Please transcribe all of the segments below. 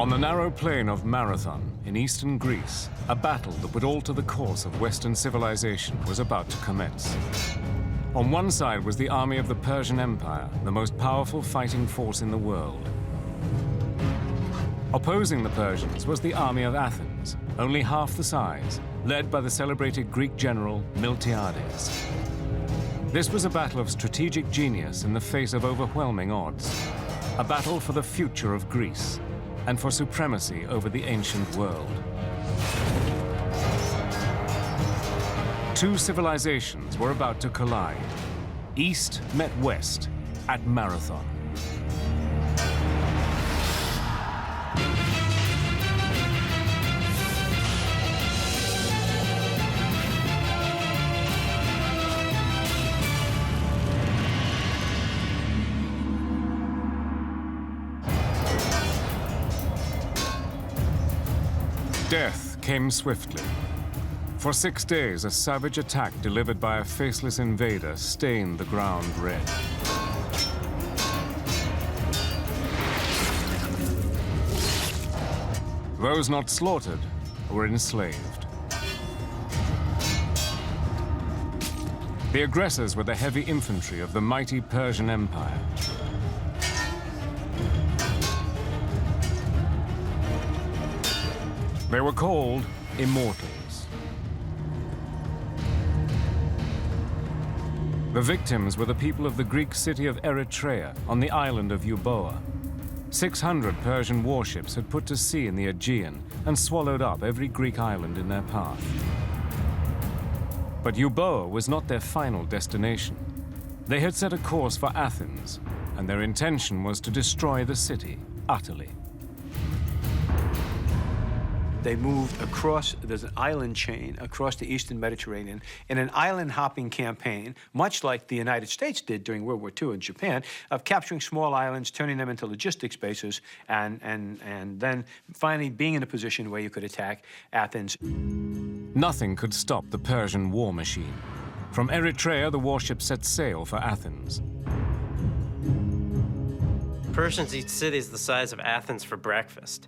On the narrow plain of Marathon in eastern Greece, a battle that would alter the course of Western civilization was about to commence. On one side was the army of the Persian Empire, the most powerful fighting force in the world. Opposing the Persians was the army of Athens, only half the size, led by the celebrated Greek general Miltiades. This was a battle of strategic genius in the face of overwhelming odds. A battle for the future of Greece and for supremacy over the ancient world. Two civilizations were about to collide. East met West at Marathon. Death came swiftly. For 6 days, a savage attack delivered by a faceless invader stained the ground red. Those not slaughtered were enslaved. The aggressors were the heavy infantry of the mighty Persian Empire. They were called immortals. The victims were the people of the Greek city of Eritrea on the island of Euboea. 600 Persian warships had put to sea in the Aegean and swallowed up every Greek island in their path. But Euboea was not their final destination. They had set a course for Athens, and their intention was to destroy the city utterly. They moved across, there's an island chain across the eastern Mediterranean in an island-hopping campaign, much like the United States did during World War II in Japan, of capturing small islands, turning them into logistics bases, and then finally being in a position where you could attack Athens. Nothing could stop the Persian war machine. From Eritrea, the warship set sail for Athens. Persians eat cities the size of Athens for breakfast.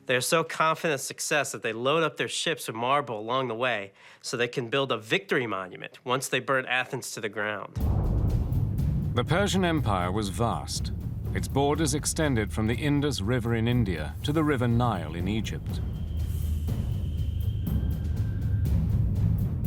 They are so confident of success that they load up their ships with marble along the way so they can build a victory monument once they burn Athens to the ground. The Persian Empire was vast. Its borders extended from the Indus River in India to the River Nile in Egypt.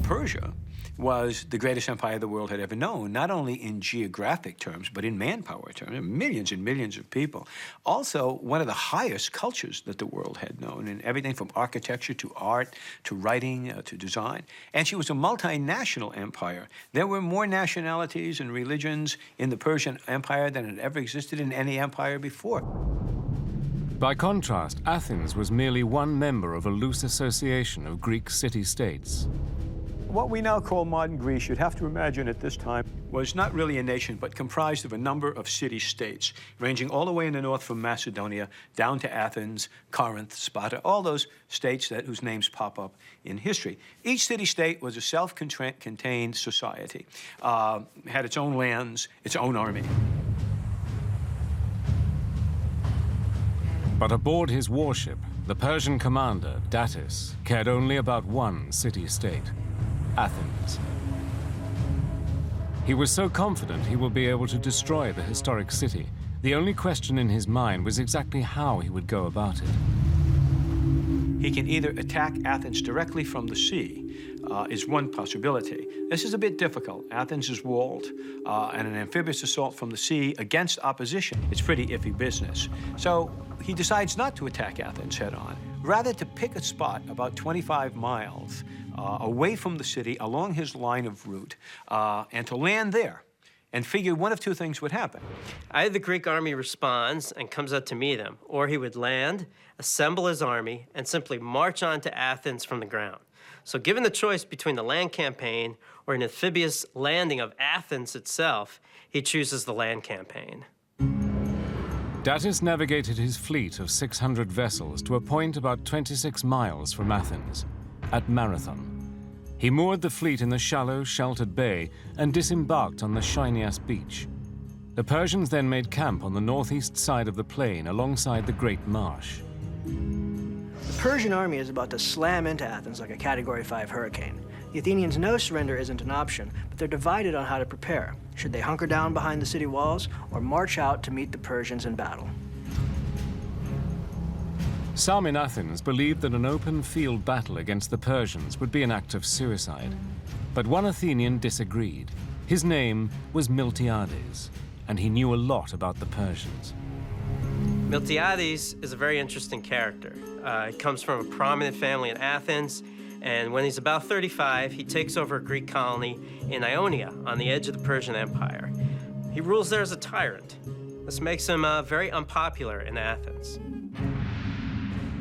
Persia was the greatest empire the world had ever known, not only in geographic terms, but in manpower terms, millions and millions of people. Also, one of the highest cultures that the world had known, in everything from architecture to art to writing to design. And she was a multinational empire. There were more nationalities and religions in the Persian Empire than had ever existed in any empire before. By contrast, Athens was merely one member of a loose association of Greek city-states. What we now call modern Greece, you'd have to imagine at this time, was not really a nation, but comprised of a number of city-states, ranging all the way in the north from Macedonia down to Athens, Corinth, Sparta, all those states whose names pop up in history. Each city-state was a self-contained society, had its own lands, its own army. But aboard his warship, the Persian commander, Datis, cared only about one city-state. Athens. He was so confident he would be able to destroy the historic city. The only question in his mind was exactly how he would go about it. He can either attack Athens directly from the sea, is one possibility. This is a bit difficult. Athens is walled, and an amphibious assault from the sea against opposition, it's pretty iffy business. So he decides not to attack Athens head-on, rather to pick a spot about 25 miles away from the city along his line of route, and to land there and figure one of two things would happen. Either the Greek army responds and comes out to meet him, or he would land, assemble his army, and simply march on to Athens from the ground. So given the choice between the land campaign or an amphibious landing of Athens itself, he chooses the land campaign. Datis navigated his fleet of 600 vessels to a point about 26 miles from Athens, at Marathon. He moored the fleet in the shallow, sheltered bay and disembarked on the Shinias beach. The Persians then made camp on the northeast side of the plain alongside the Great Marsh. The Persian army is about to slam into Athens like a Category 5 hurricane. The Athenians know surrender isn't an option, but they're divided on how to prepare. Should they hunker down behind the city walls or march out to meet the Persians in battle? Some in Athens believed that an open field battle against the Persians would be an act of suicide. But one Athenian disagreed. His name was Miltiades, and he knew a lot about the Persians. Miltiades is a very interesting character. He comes from a prominent family in Athens, and when he's about 35, he takes over a Greek colony in Ionia on the edge of the Persian Empire. He rules there as a tyrant. This makes him very unpopular in Athens.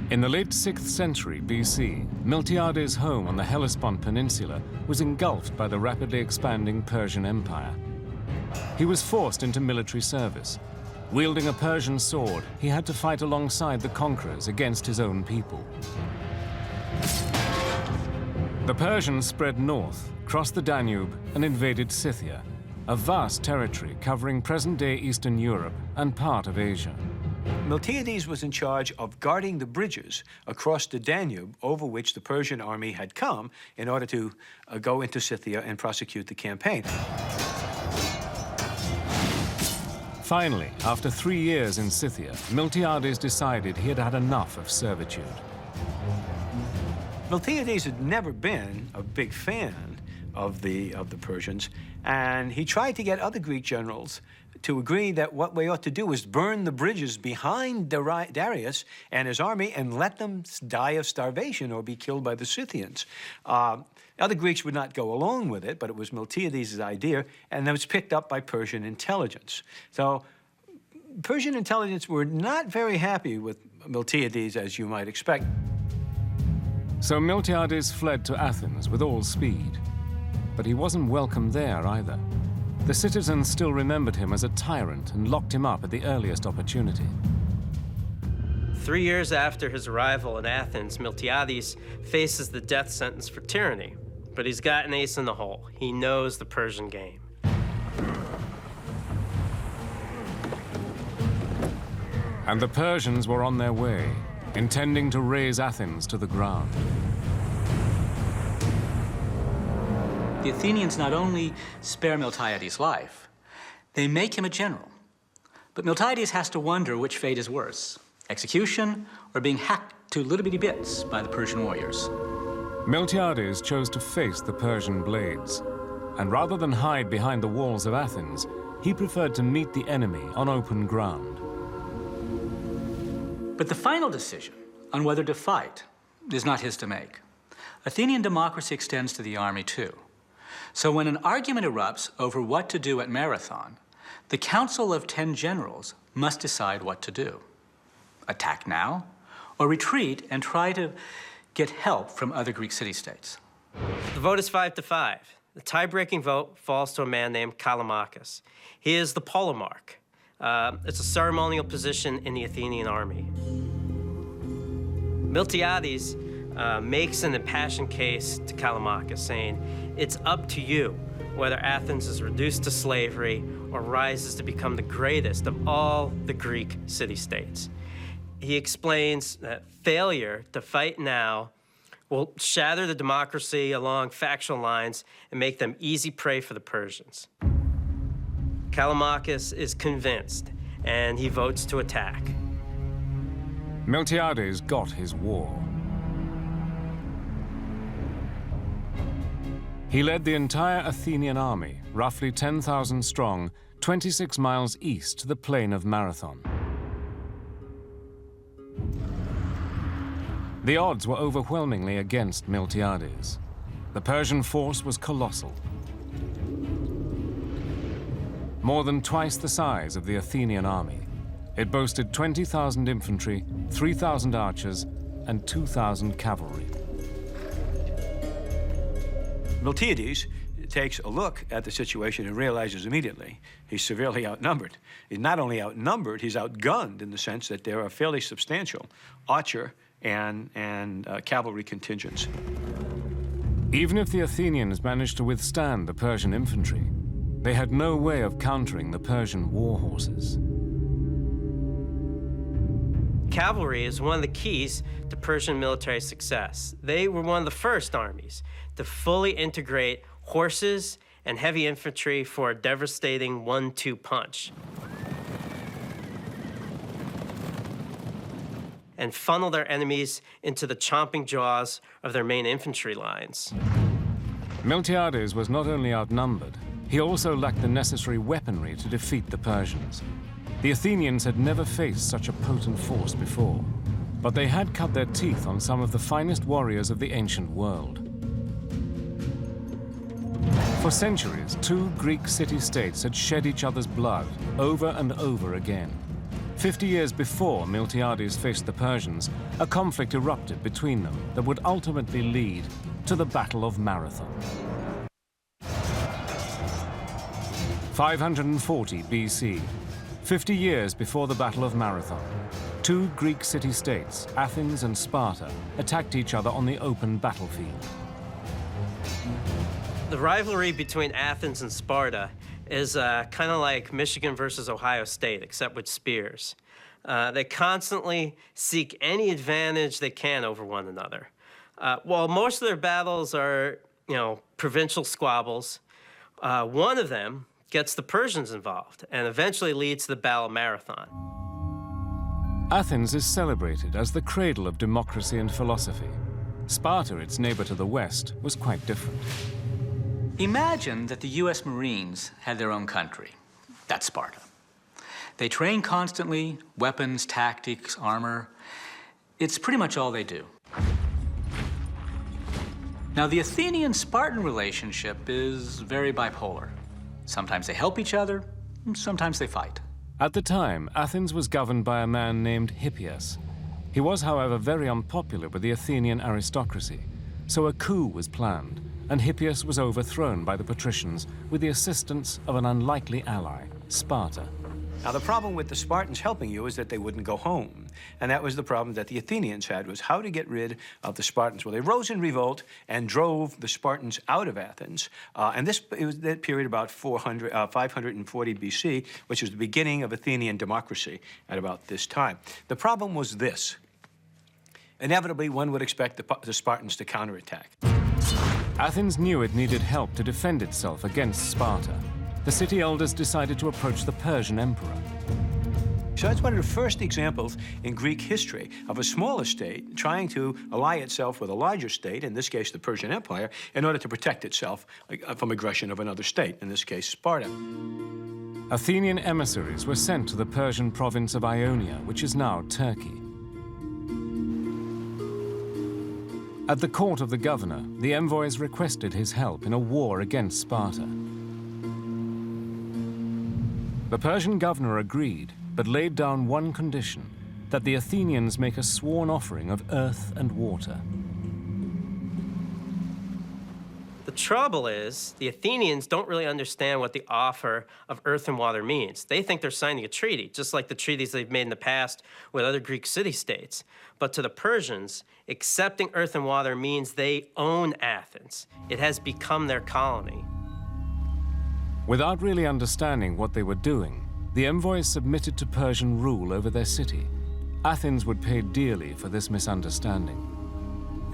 In the late 6th century BC, Miltiades' home on the Hellespont Peninsula was engulfed by the rapidly expanding Persian Empire. He was forced into military service. Wielding a Persian sword, he had to fight alongside the conquerors against his own people. The Persians spread north, crossed the Danube, and invaded Scythia, a vast territory covering present-day Eastern Europe and part of Asia. Miltiades was in charge of guarding the bridges across the Danube over which the Persian army had come in order to go into Scythia and prosecute the campaign. Finally, after 3 years in Scythia, Miltiades decided he had had enough of servitude. Miltiades had never been a big fan of the Persians, and he tried to get other Greek generals to agree that what we ought to do is burn the bridges behind Darius and his army and let them die of starvation or be killed by the Scythians. Other Greeks would not go along with it, but it was Miltiades' idea, and it was picked up by Persian intelligence. So Persian intelligence were not very happy with Miltiades, as you might expect. So Miltiades fled to Athens with all speed. But he wasn't welcome there either. The citizens still remembered him as a tyrant and locked him up at the earliest opportunity. 3 years after his arrival in Athens, Miltiades faces the death sentence for tyranny. But he's got an ace in the hole. He knows the Persian game. And the Persians were on their way, intending to raze Athens to the ground. The Athenians not only spare Miltiades' life, they make him a general. But Miltiades has to wonder which fate is worse, execution or being hacked to little bitty bits by the Persian warriors. Miltiades chose to face the Persian blades, and rather than hide behind the walls of Athens, he preferred to meet the enemy on open ground. But the final decision on whether to fight is not his to make. Athenian democracy extends to the army too. So when an argument erupts over what to do at Marathon, the Council of 10 generals must decide what to do. Attack now, or retreat and try to get help from other Greek city-states. The vote is 5-5. The tie-breaking vote falls to a man named Callimachus. He is the polemarch. It's a ceremonial position in the Athenian army. Miltiades makes an impassioned case to Callimachus, saying, "It's up to you whether Athens is reduced to slavery or rises to become the greatest of all the Greek city-states." He explains that failure to fight now will shatter the democracy along factional lines and make them easy prey for the Persians. Callimachus is convinced, and he votes to attack. Miltiades got his war. He led the entire Athenian army, roughly 10,000 strong, 26 miles east to the plain of Marathon. The odds were overwhelmingly against Miltiades. The Persian force was colossal. More than twice the size of the Athenian army. It boasted 20,000 infantry, 3,000 archers, and 2,000 cavalry. Miltiades takes a look at the situation and realizes immediately he's severely outnumbered. He's not only outnumbered, he's outgunned in the sense that there are fairly substantial archer and cavalry contingents. Even if the Athenians managed to withstand the Persian infantry, they had no way of countering the Persian war horses. Cavalry is one of the keys to Persian military success. They were one of the first armies to fully integrate horses and heavy infantry for a devastating 1-2 punch, and funnel their enemies into the chomping jaws of their main infantry lines. Miltiades was not only outnumbered, he also lacked the necessary weaponry to defeat the Persians. The Athenians had never faced such a potent force before, but they had cut their teeth on some of the finest warriors of the ancient world. For centuries, two Greek city-states had shed each other's blood over and over again. 50 years before Miltiades faced the Persians, a conflict erupted between them that would ultimately lead to the Battle of Marathon. 540 BC, 50 years before the Battle of Marathon, two Greek city-states, Athens and Sparta, attacked each other on the open battlefield. The rivalry between Athens and Sparta is kind of like Michigan versus Ohio State, except with spears. They constantly seek any advantage they can over one another. While most of their battles are, provincial squabbles, one of them gets the Persians involved and eventually leads to the Battle of Marathon. Athens is celebrated as the cradle of democracy and philosophy. Sparta, its neighbor to the west, was quite different. Imagine that the U.S. Marines had their own country. That's Sparta. They train constantly, weapons, tactics, armor. It's pretty much all they do. Now, the Athenian-Spartan relationship is very bipolar. Sometimes they help each other, sometimes they fight. At the time, Athens was governed by a man named Hippias. He was, however, very unpopular with the Athenian aristocracy, so a coup was planned, and Hippias was overthrown by the patricians with the assistance of an unlikely ally, Sparta. Now, the problem with the Spartans helping you is that they wouldn't go home. And that was the problem that the Athenians had, was how to get rid of the Spartans. Well, they rose in revolt and drove the Spartans out of Athens. It was that period about 540 BC, which was the beginning of Athenian democracy at about this time. The problem was this. Inevitably, one would expect the Spartans to counterattack. Athens knew it needed help to defend itself against Sparta. The city elders decided to approach the Persian emperor. So that's one of the first examples in Greek history of a smaller state trying to ally itself with a larger state, in this case the Persian Empire, in order to protect itself from aggression of another state, in this case Sparta. Athenian emissaries were sent to the Persian province of Ionia, which is now Turkey. At the court of the governor, the envoys requested his help in a war against Sparta. The Persian governor agreed, but laid down one condition, that the Athenians make a sworn offering of earth and water. The trouble is, the Athenians don't really understand what the offer of earth and water means. They think they're signing a treaty, just like the treaties they've made in the past with other Greek city-states. But to the Persians, accepting earth and water means they own Athens. It has become their colony. Without really understanding what they were doing, the envoys submitted to Persian rule over their city. Athens would pay dearly for this misunderstanding.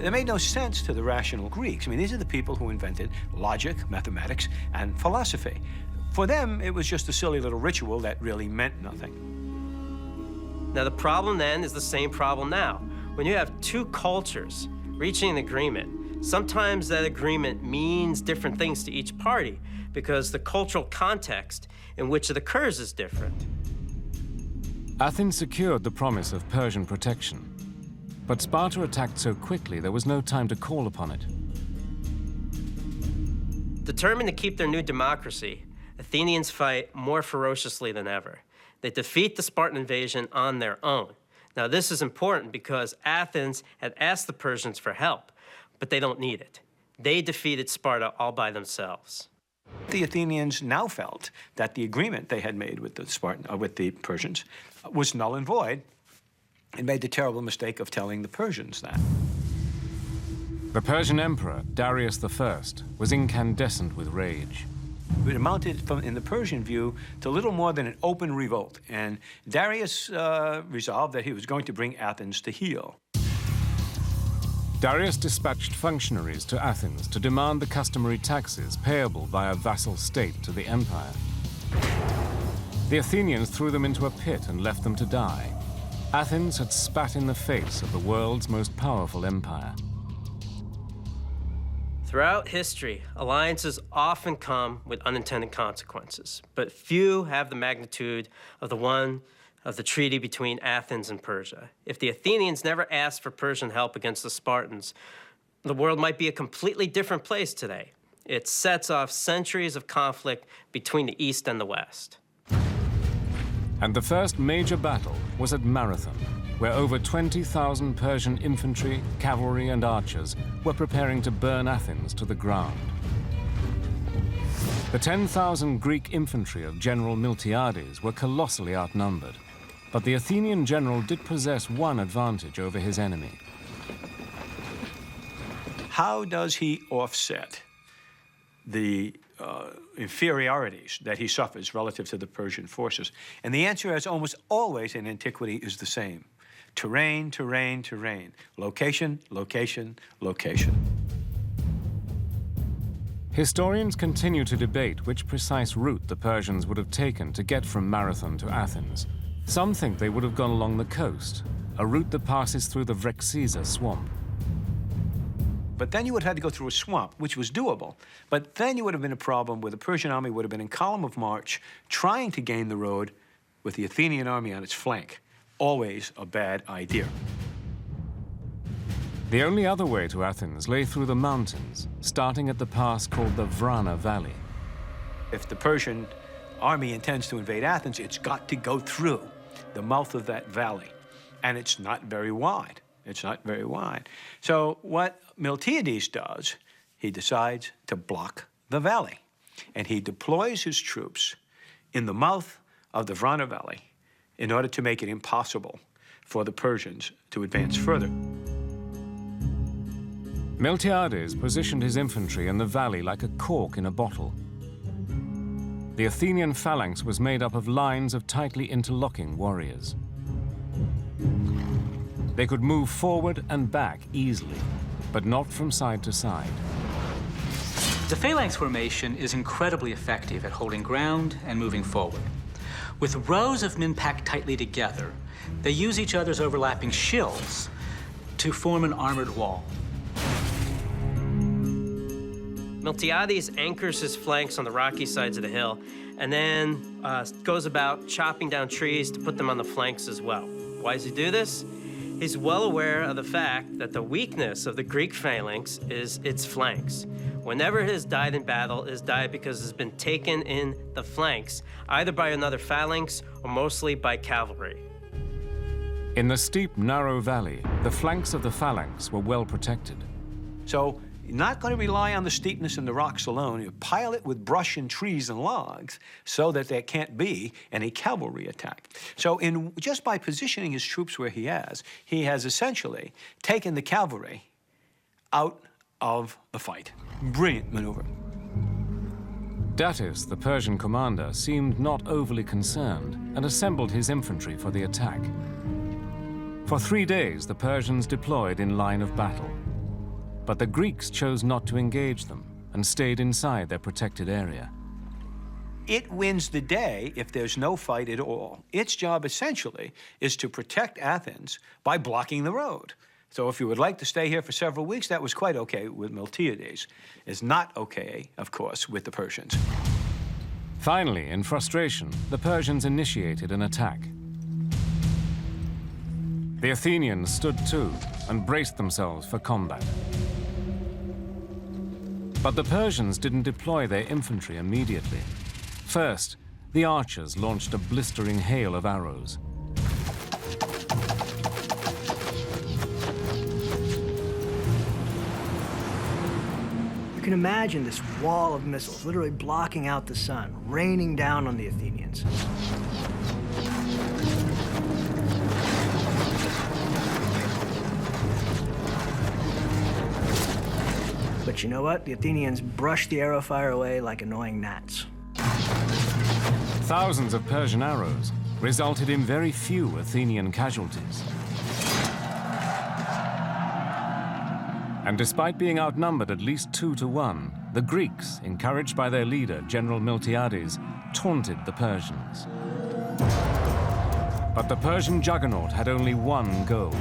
It made no sense to the rational Greeks. I mean, these are the people who invented logic, mathematics, and philosophy. For them, it was just a silly little ritual that really meant nothing. Now, the problem then is the same problem now. When you have two cultures reaching an agreement, sometimes that agreement means different things to each party because the cultural context in which it occurs is different. Athens secured the promise of Persian protection, but Sparta attacked so quickly there was no time to call upon it. Determined to keep their new democracy, Athenians fight more ferociously than ever. They defeat the Spartan invasion on their own. Now, this is important because Athens had asked the Persians for help, but they don't need it. They defeated Sparta all by themselves. The Athenians now felt that the agreement they had made with the Persians was null and void, and made the terrible mistake of telling the Persians that. The Persian emperor, Darius I, was incandescent with rage. It amounted, in the Persian view, to little more than an open revolt. And Darius resolved that he was going to bring Athens to heel. Darius dispatched functionaries to Athens to demand the customary taxes payable by a vassal state to the empire. The Athenians threw them into a pit and left them to die. Athens had spat in the face of the world's most powerful empire. Throughout history, alliances often come with unintended consequences, but few have the magnitude of the treaty between Athens and Persia. If the Athenians never asked for Persian help against the Spartans, the world might be a completely different place today. It sets off centuries of conflict between the East and the West. And the first major battle was at Marathon, where over 20,000 Persian infantry, cavalry, and archers were preparing to burn Athens to the ground. The 10,000 Greek infantry of General Miltiades were colossally outnumbered, but the Athenian general did possess one advantage over his enemy. How does he offset the inferiorities that he suffers relative to the Persian forces? And the answer, as almost always in antiquity, is the same. Terrain, terrain, terrain. Location, location, location. Historians continue to debate which precise route the Persians would have taken to get from Marathon to Athens. Some think they would have gone along the coast, a route that passes through the Vrexisa swamp. But then you would have had to go through a swamp, which was doable. But then you would have been a problem where the Persian army would have been in column of march, trying to gain the road with the Athenian army on its flank. Always a bad idea. The only other way to Athens lay through the mountains, starting at the pass called the Vrana Valley. If the Persian army intends to invade Athens, it's got to go through the mouth of that valley. And it's not very wide. It's not very wide. So what Miltiades does, he decides to block the valley. And he deploys his troops in the mouth of the Vrana Valley in order to make it impossible for the Persians to advance further. Miltiades positioned his infantry in the valley like a cork in a bottle. The Athenian phalanx was made up of lines of tightly interlocking warriors. They could move forward and back easily, but not from side to side. The phalanx formation is incredibly effective at holding ground and moving forward. With rows of men packed tightly together, they use each other's overlapping shills to form an armored wall. Miltiades anchors his flanks on the rocky sides of the hill and then goes about chopping down trees to put them on the flanks as well. Why does he do this? He's well aware of the fact that the weakness of the Greek phalanx is its flanks. Whenever it has died in battle, it has died because it's been taken in the flanks, either by another phalanx or mostly by cavalry. In the steep, narrow valley, the flanks of the phalanx were well protected. So you're not going to rely on the steepness and the rocks alone. You pile it with brush and trees and logs so that there can't be any cavalry attack. So just by positioning his troops where he has essentially taken the cavalry out of the fight. Brilliant maneuver. Datis, the Persian commander, seemed not overly concerned and assembled his infantry for the attack. For 3 days, the Persians deployed in line of battle. But the Greeks chose not to engage them and stayed inside their protected area. It wins the day if there's no fight at all. Its job, essentially, is to protect Athens by blocking the road. So if you would like to stay here for several weeks, that was quite okay with Miltiades. It's not okay, of course, with the Persians. Finally, in frustration, the Persians initiated an attack. The Athenians stood to and braced themselves for combat. But the Persians didn't deploy their infantry immediately. First, the archers launched a blistering hail of arrows. You can imagine this wall of missiles literally blocking out the sun, raining down on the Athenians. But But you know what? The Athenians brushed the arrow fire away like annoying gnats. Thousands of Persian arrows resulted in very few Athenian casualties. And despite being outnumbered at least 2 to 1, the Greeks, encouraged by their leader, General Miltiades, taunted the Persians. But the Persian juggernaut had only one goal: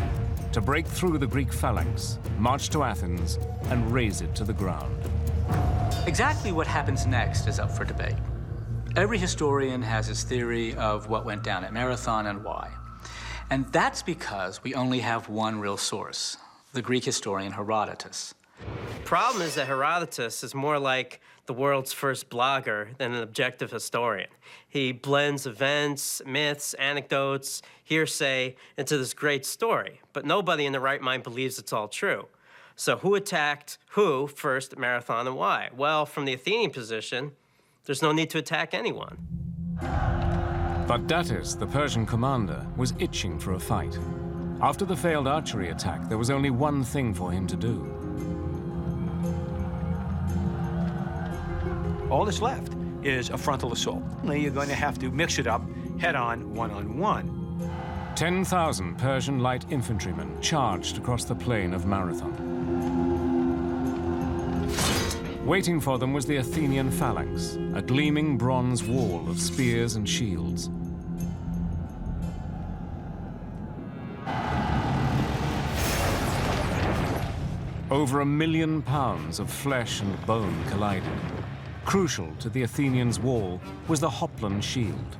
to break through the Greek phalanx, march to Athens, and raze it to the ground. Exactly what happens next is up for debate. Every historian has his theory of what went down at Marathon and why. And that's because we only have one real source, the Greek historian Herodotus. Problem is that Herodotus is more like the world's first blogger than an objective historian. He blends events, myths, anecdotes, hearsay into this great story, but nobody in their right mind believes it's all true. So who attacked who first at Marathon and why? Well, from the Athenian position, there's no need to attack anyone. But Datis, the Persian commander, was itching for a fight. After the failed archery attack, there was only one thing for him to do. All that's left is a frontal assault. You're going to have to mix it up head-on, one-on-one. 10,000 Persian light infantrymen charged across the plain of Marathon. Waiting for them was the Athenian phalanx, a gleaming bronze wall of spears and shields. Over 1 million pounds of flesh and bone collided. Crucial to the Athenians' wall was the hoplon shield.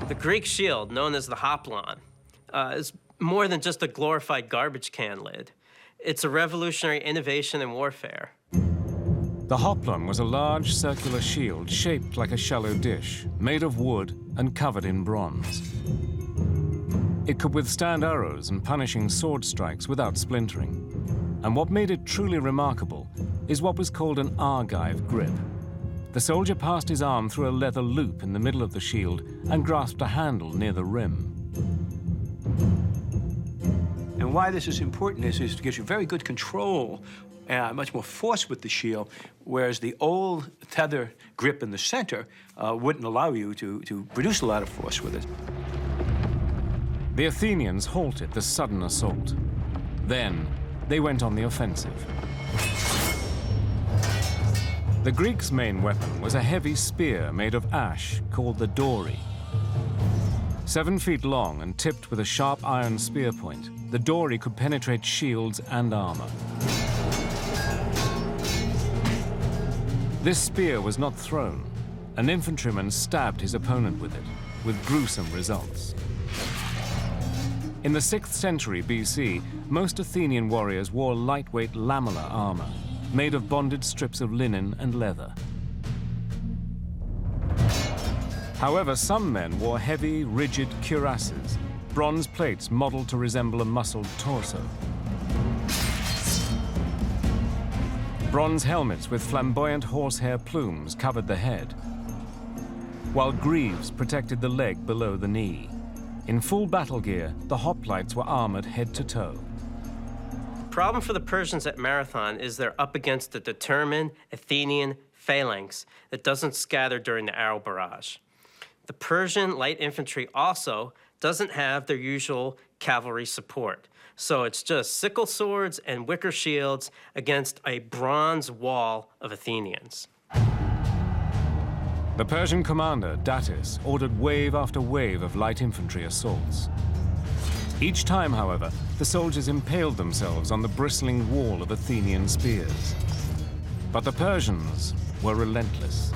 The Greek shield, known as the hoplon, is more than just a glorified garbage can lid. It's a revolutionary innovation in warfare. The hoplon was a large circular shield shaped like a shallow dish, made of wood and covered in bronze. It could withstand arrows and punishing sword strikes without splintering. And what made it truly remarkable is what was called an argive grip. The soldier passed his arm through a leather loop in the middle of the shield and grasped a handle near the rim. And why this is important is it gives you very good control, much more force with the shield, whereas the old tether grip in the center wouldn't allow you to produce a lot of force with it. The Athenians halted the sudden assault. Then, they went on the offensive. The Greeks' main weapon was a heavy spear made of ash called the dory. 7 feet long and tipped with a sharp iron spear point, the dory could penetrate shields and armor. This spear was not thrown. An infantryman stabbed his opponent with it, with gruesome results. In the 6th century BC, most Athenian warriors wore lightweight lamellar armor, made of bonded strips of linen and leather. However, some men wore heavy, rigid cuirasses, bronze plates modeled to resemble a muscled torso. Bronze helmets with flamboyant horsehair plumes covered the head, while greaves protected the leg below the knee. In full battle gear, the hoplites were armored head to toe. Problem for the Persians at Marathon is they're up against a determined Athenian phalanx that doesn't scatter during the arrow barrage. The Persian light infantry also doesn't have their usual cavalry support. So it's just sickle swords and wicker shields against a bronze wall of Athenians. The Persian commander, Datis, ordered wave after wave of light infantry assaults. Each time, however, the soldiers impaled themselves on the bristling wall of Athenian spears. But the Persians were relentless.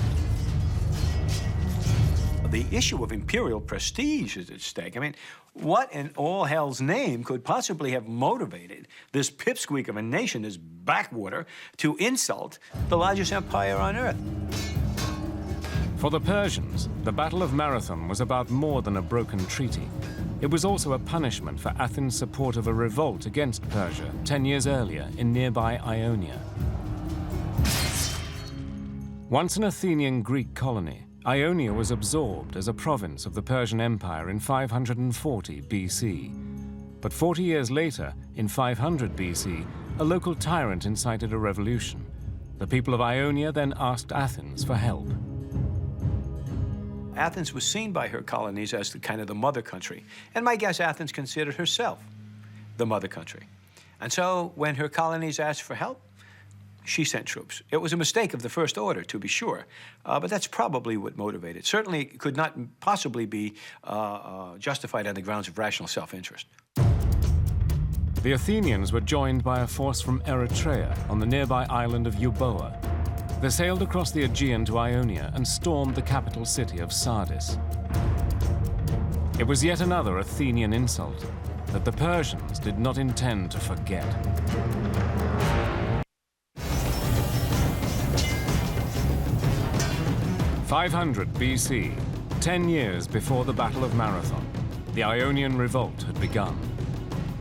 The issue of imperial prestige is at stake. I mean, what in all hell's name could possibly have motivated this pipsqueak of a nation, this backwater, to insult the largest empire on earth? For the Persians, the Battle of Marathon was about more than a broken treaty. It was also a punishment for Athens' support of a revolt against Persia 10 years earlier in nearby Ionia. Once an Athenian Greek colony, Ionia was absorbed as a province of the Persian Empire in 540 BC. But 40 years later, in 500 BC, a local tyrant incited a revolution. The people of Ionia then asked Athens for help. Athens was seen by her colonies as the kind of the mother country. And my guess, Athens considered herself the mother country. And so when her colonies asked for help, she sent troops. It was a mistake of the first order, to be sure, but that's probably what motivated. Certainly could not possibly be justified on the grounds of rational self-interest. The Athenians were joined by a force from Eritrea on the nearby island of Euboea. They sailed across the Aegean to Ionia and stormed the capital city of Sardis. It was yet another Athenian insult that the Persians did not intend to forget. "500 BC, 10 years before the Battle of Marathon, the Ionian revolt had begun.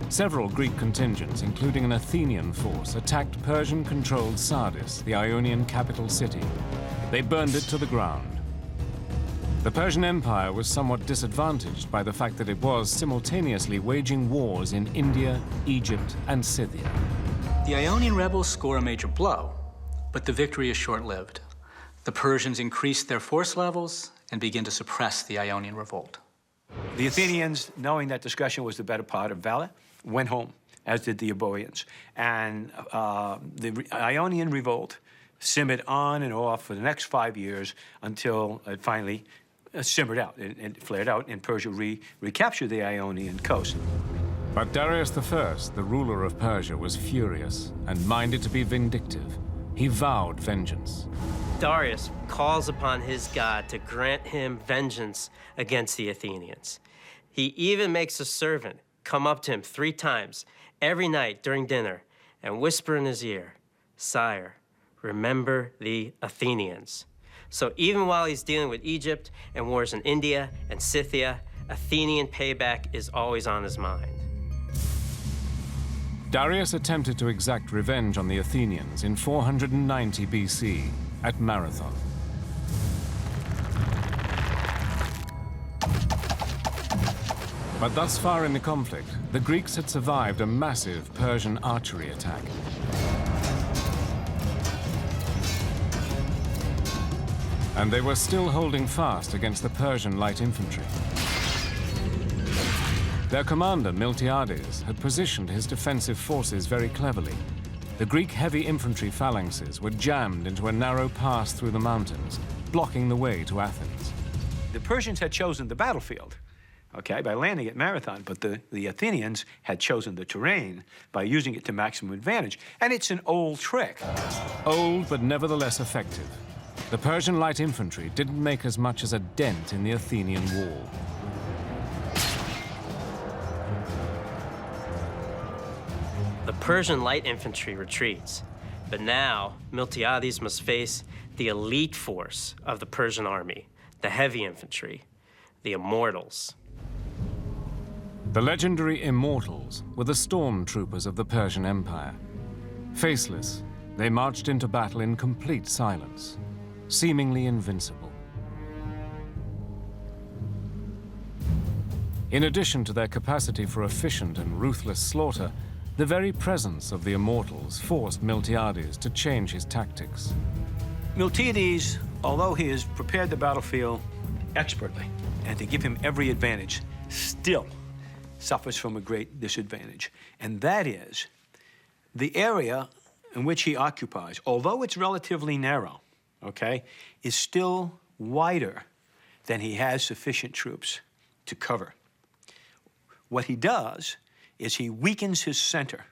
Several Greek contingents, including an Athenian force, attacked Persian-controlled Sardis, the Ionian capital city. They burned it to the ground. The Persian Empire was somewhat disadvantaged by the fact that it was simultaneously waging wars in India, Egypt, and Scythia. The Ionian rebels score a major blow, but the victory is short-lived. The Persians increase their force levels and begin to suppress the Ionian revolt. The Athenians, knowing that discussion was the better part of valor, went home, as did the Euboeans. And the Ionian revolt simmered on and off for the next 5 years until it finally simmered out. It flared out, and Persia recaptured the Ionian coast. But Darius I, the ruler of Persia, was furious and minded to be vindictive. He vowed vengeance. Darius calls upon his god to grant him vengeance against the Athenians. He even makes a servant come up to him 3 times every night during dinner and whisper in his ear, "Sire, remember the Athenians." So even while he's dealing with Egypt and wars in India and Scythia, Athenian payback is always on his mind. Darius attempted to exact revenge on the Athenians in 490 BC at Marathon. But thus far in the conflict, the Greeks had survived a massive Persian archery attack. And they were still holding fast against the Persian light infantry. Their commander, Miltiades, had positioned his defensive forces very cleverly. The Greek heavy infantry phalanxes were jammed into a narrow pass through the mountains, blocking the way to Athens. The Persians had chosen the battlefield, okay, by landing at Marathon, but the Athenians had chosen the terrain by using it to maximum advantage. And it's an old trick. Old, but nevertheless effective. The Persian light infantry didn't make as much as a dent in the Athenian wall. The Persian light infantry retreats, but now Miltiades must face the elite force of the Persian army, the heavy infantry, the Immortals. The legendary Immortals were the stormtroopers of the Persian Empire. Faceless, they marched into battle in complete silence, seemingly invincible. In addition to their capacity for efficient and ruthless slaughter, the very presence of the Immortals forced Miltiades to change his tactics. Miltiades, although he has prepared the battlefield expertly and to give him every advantage, still suffers from a great disadvantage. And that is the area in which he occupies, although it's relatively narrow, okay, is still wider than he has sufficient troops to cover. What he does is he weakens his center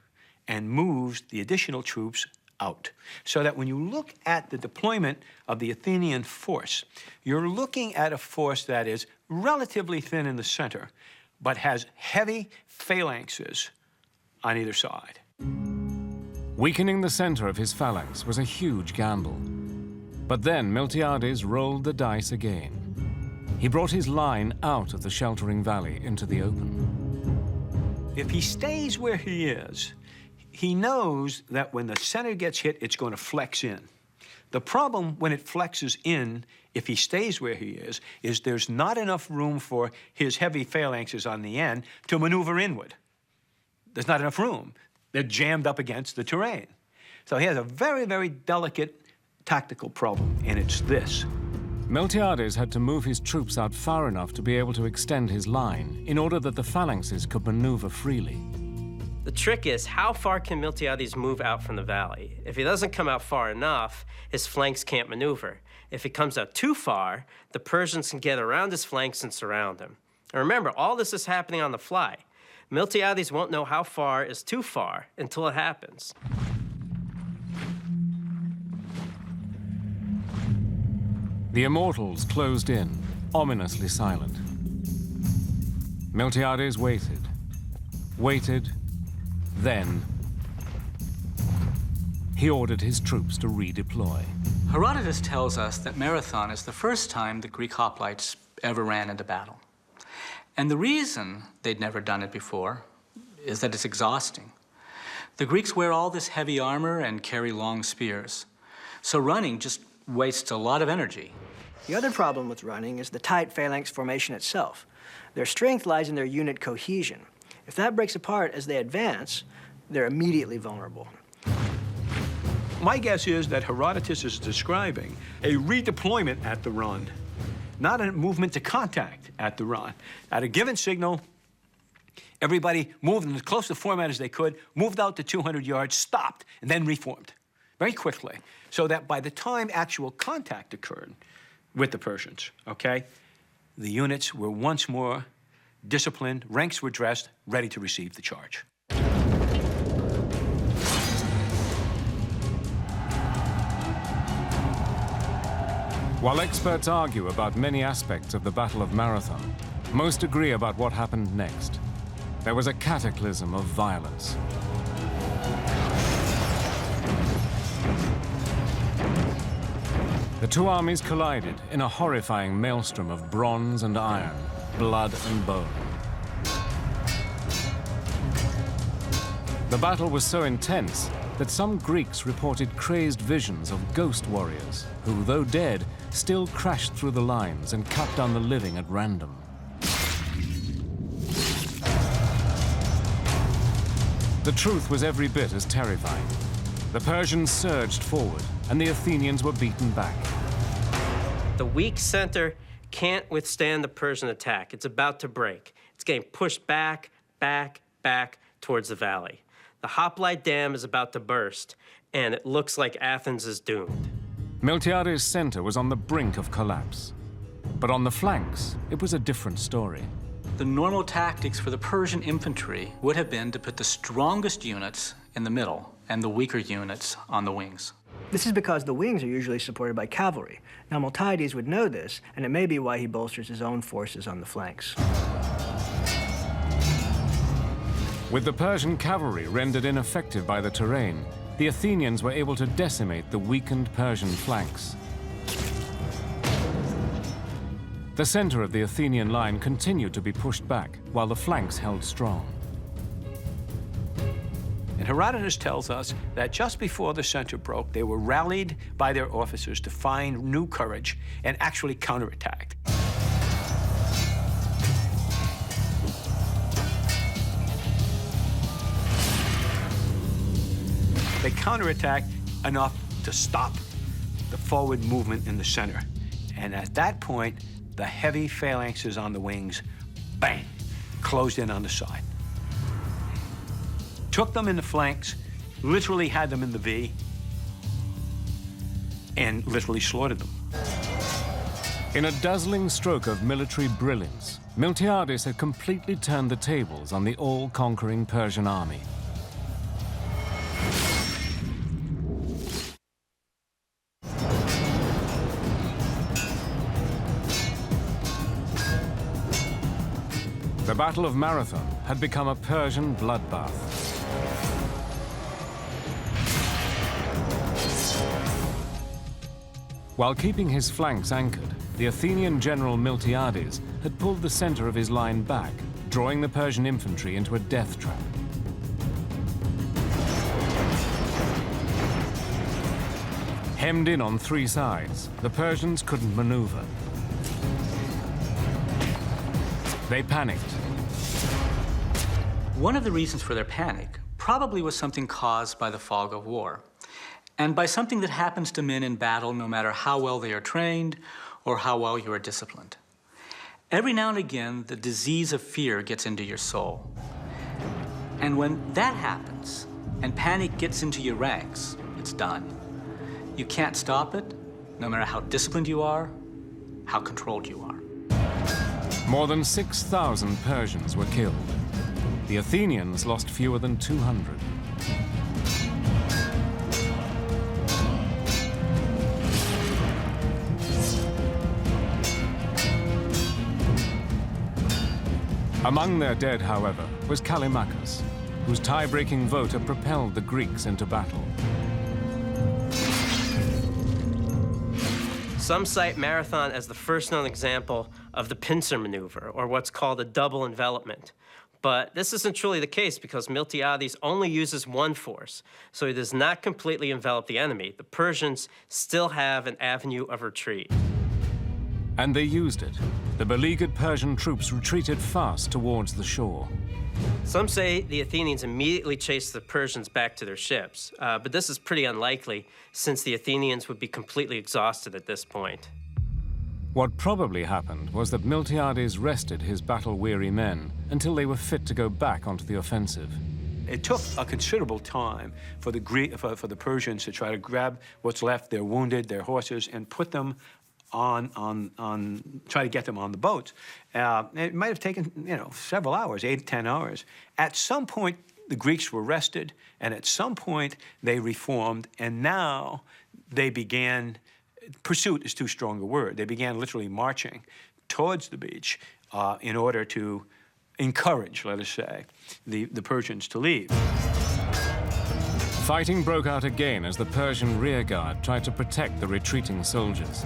and moves the additional troops out. So that when you look at the deployment of the Athenian force, you're looking at a force that is relatively thin in the center, but has heavy phalanxes on either side. Weakening the center of his phalanx was a huge gamble. But then Miltiades rolled the dice again. He brought his line out of the sheltering valley into the open. If he stays where he is, he knows that when the center gets hit, it's going to flex in. The problem when it flexes in, if he stays where he is there's not enough room for his heavy phalanxes on the end to maneuver inward. There's not enough room. They're jammed up against the terrain. So he has a very, very delicate tactical problem, and it's this. Miltiades had to move his troops out far enough to be able to extend his line in order that the phalanxes could maneuver freely. The trick is, how far can Miltiades move out from the valley? If he doesn't come out far enough, his flanks can't maneuver. If he comes out too far, the Persians can get around his flanks and surround him. And remember, all this is happening on the fly. Miltiades won't know how far is too far until it happens. The immortals closed in, ominously silent. Miltiades waited, then he ordered his troops to redeploy. Herodotus tells us that Marathon is the first time the Greek hoplites ever ran into battle. And the reason they'd never done it before is that it's exhausting. The Greeks wear all this heavy armor and carry long spears, so running just wastes a lot of energy. The other problem with running is the tight phalanx formation itself. Their strength lies in their unit cohesion. If that breaks apart as they advance, they're immediately vulnerable. My guess is that Herodotus is describing a redeployment at the run, not a movement to contact at the run. At a given signal, everybody moved in as close to format as they could, moved out to 200 yards, stopped, and then reformed very quickly, so that by the time actual contact occurred with the Persians, okay, the units were once more disciplined, ranks were dressed, ready to receive the charge. While experts argue about many aspects of the Battle of Marathon, most agree about what happened next. There was a cataclysm of violence. The two armies collided in a horrifying maelstrom of bronze and iron, blood and bone. The battle was so intense that some Greeks reported crazed visions of ghost warriors who, though dead, still crashed through the lines and cut down the living at random. The truth was every bit as terrifying. The Persians surged forward, and the Athenians were beaten back. The weak center can't withstand the Persian attack. It's about to break. It's getting pushed back, back, back towards the valley. The Hoplite Dam is about to burst, and it looks like Athens is doomed. Miltiades' center was on the brink of collapse. But on the flanks, it was a different story. The normal tactics for the Persian infantry would have been to put the strongest units in the middle and the weaker units on the wings. This is because the wings are usually supported by cavalry. Now, Miltiades would know this, and it may be why he bolsters his own forces on the flanks. With the Persian cavalry rendered ineffective by the terrain, the Athenians were able to decimate the weakened Persian flanks. The center of the Athenian line continued to be pushed back, while the flanks held strong. And Herodotus tells us that just before the center broke, they were rallied by their officers to find new courage and actually counterattacked. They counterattacked enough to stop the forward movement in the center. And at that point, the heavy phalanxes on the wings, bang, closed in on the side. Took them in the flanks, literally had them in the V, and literally slaughtered them. In a dazzling stroke of military brilliance, Miltiades had completely turned the tables on the all-conquering Persian army. The Battle of Marathon had become a Persian bloodbath. While keeping his flanks anchored, the Athenian general Miltiades had pulled the center of his line back, drawing the Persian infantry into a death trap. Hemmed in on three sides, the Persians couldn't maneuver. They panicked. One of the reasons for their panic probably was something caused by the fog of war, and by something that happens to men in battle no matter how well they are trained or how well you are disciplined. Every now and again, the disease of fear gets into your soul. And when that happens, and panic gets into your ranks, it's done. You can't stop it, no matter how disciplined you are, how controlled you are. More than 6,000 Persians were killed. The Athenians lost fewer than 200. Among their dead, however, was Callimachus, whose tie-breaking vote had propelled the Greeks into battle. Some cite Marathon as the first known example of the pincer maneuver, or what's called a double envelopment. But this isn't truly the case because Miltiades only uses one force, so he does not completely envelop the enemy. The Persians still have an avenue of retreat. And they used it. The beleaguered Persian troops retreated fast towards the shore. Some say the Athenians immediately chased the Persians back to their ships, but this is pretty unlikely since the Athenians would be completely exhausted at this point. What probably happened was that Miltiades rested his battle-weary men until they were fit to go back onto the offensive. It took a considerable time for the Persians to try to grab what's left, their wounded, their horses, and put them try to get them on the boats. It might have taken, several hours, 8 to 10 hours. At some point, the Greeks were rested, and at some point, they reformed, and now they began, pursuit is too strong a word, they began literally marching towards the beach in order to encourage, let us say, the Persians to leave. Fighting broke out again as the Persian rearguard tried to protect the retreating soldiers.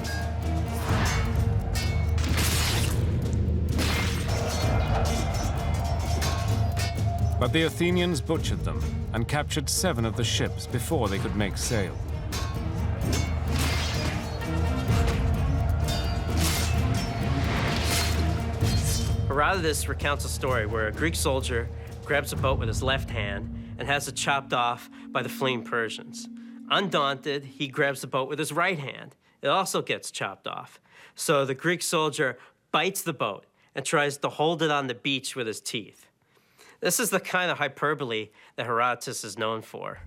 But the Athenians butchered them and captured 7 of the ships before they could make sail. Herodotus recounts a story where a Greek soldier grabs a boat with his left hand and has it chopped off by the fleeing Persians. Undaunted, he grabs the boat with his right hand. It also gets chopped off. So the Greek soldier bites the boat and tries to hold it on the beach with his teeth. This is the kind of hyperbole that Herodotus is known for.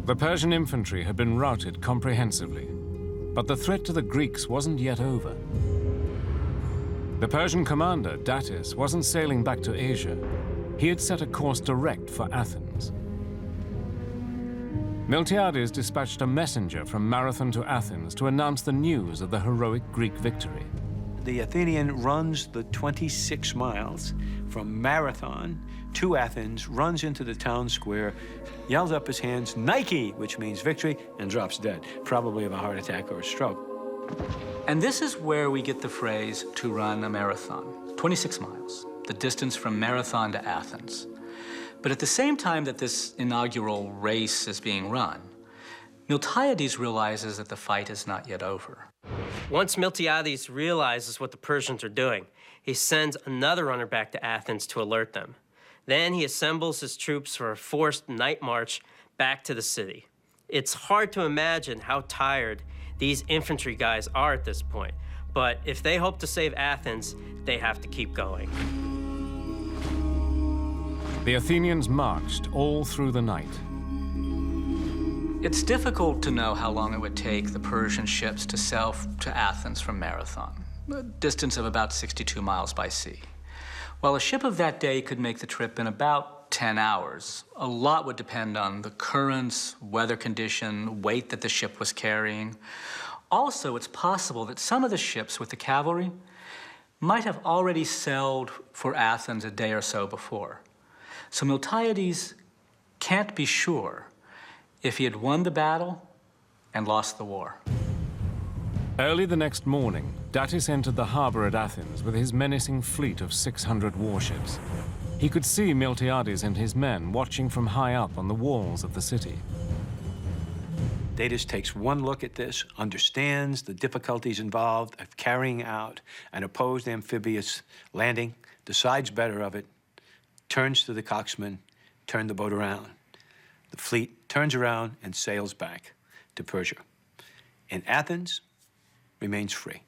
The Persian infantry had been routed comprehensively, but the threat to the Greeks wasn't yet over. The Persian commander, Datis, wasn't sailing back to Asia. He had set a course direct for Athens. Miltiades dispatched a messenger from Marathon to Athens to announce the news of the heroic Greek victory. The Athenian runs the 26 miles from Marathon to Athens, runs into the town square, yells up his hands, Nike, which means victory, and drops dead, probably of a heart attack or a stroke. And this is where we get the phrase, to run a marathon, 26 miles, the distance from Marathon to Athens. But at the same time that this inaugural race is being run, Miltiades realizes that the fight is not yet over. Once Miltiades realizes what the Persians are doing, he sends another runner back to Athens to alert them. Then he assembles his troops for a forced night march back to the city. It's hard to imagine how tired these infantry guys are at this point, but if they hope to save Athens, they have to keep going. The Athenians marched all through the night. It's difficult to know how long it would take the Persian ships to sail to Athens from Marathon, a distance of about 62 miles by sea. While a ship of that day could make the trip in about 10 hours, a lot would depend on the currents, weather condition, weight that the ship was carrying. Also, it's possible that some of the ships with the cavalry might have already sailed for Athens a day or so before. So Miltiades can't be sure if he had won the battle and lost the war. Early the next morning, Datis entered the harbor at Athens with his menacing fleet of 600 warships. He could see Miltiades and his men watching from high up on the walls of the city. Datis takes one look at this, understands the difficulties involved of carrying out an opposed amphibious landing, decides better of it, turns to the coxswain, turned the boat around. The fleet turns around and sails back to Persia. And Athens remains free.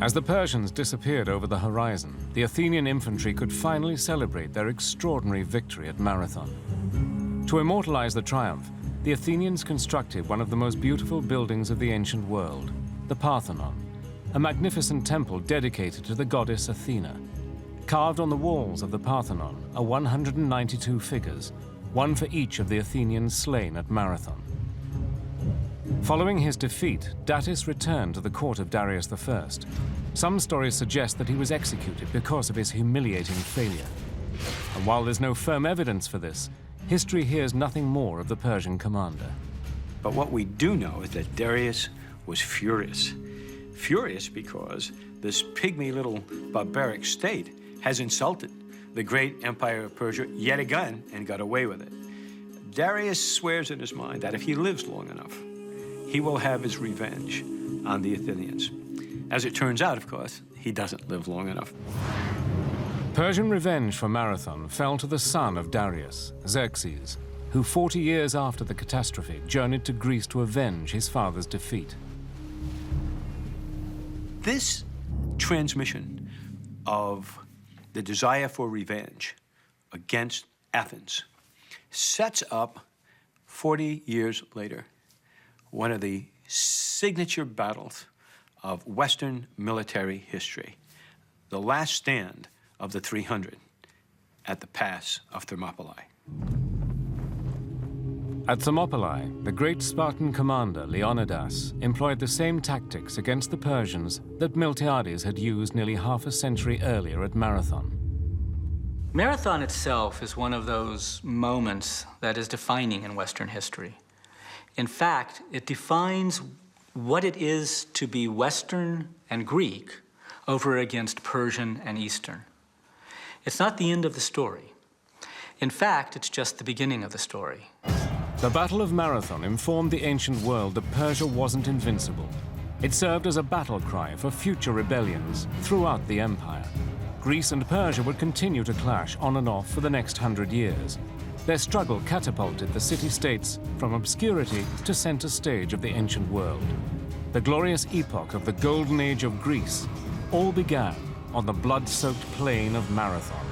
As the Persians disappeared over the horizon, the Athenian infantry could finally celebrate their extraordinary victory at Marathon. To immortalize the triumph, the Athenians constructed one of the most beautiful buildings of the ancient world, the Parthenon, a magnificent temple dedicated to the goddess Athena. Carved on the walls of the Parthenon are 192 figures, one for each of the Athenians slain at Marathon. Following his defeat, Datis returned to the court of Darius I. Some stories suggest that he was executed because of his humiliating failure. And while there's no firm evidence for this, history hears nothing more of the Persian commander. But what we do know is that Darius was furious. Furious because this pygmy little barbaric state has insulted the great empire of Persia yet again and got away with it. Darius swears in his mind that if he lives long enough, he will have his revenge on the Athenians. As it turns out, of course, he doesn't live long enough. Persian revenge for Marathon fell to the son of Darius, Xerxes, who 40 years after the catastrophe journeyed to Greece to avenge his father's defeat. This transmission of the desire for revenge against Athens sets up, 40 years later, one of the signature battles of Western military history, the last stand of the 300 at the pass of Thermopylae. At Thermopylae, the great Spartan commander Leonidas employed the same tactics against the Persians that Miltiades had used nearly half a century earlier at Marathon. Marathon itself is one of those moments that is defining in Western history. In fact, it defines what it is to be Western and Greek over against Persian and Eastern. It's not the end of the story. In fact, it's just the beginning of the story. The Battle of Marathon informed the ancient world that Persia wasn't invincible. It served as a battle cry for future rebellions throughout the empire. Greece and Persia would continue to clash on and off for the next 100 years. Their struggle catapulted the city-states from obscurity to center stage of the ancient world. The glorious epoch of the golden age of Greece all began on the blood-soaked plain of Marathon.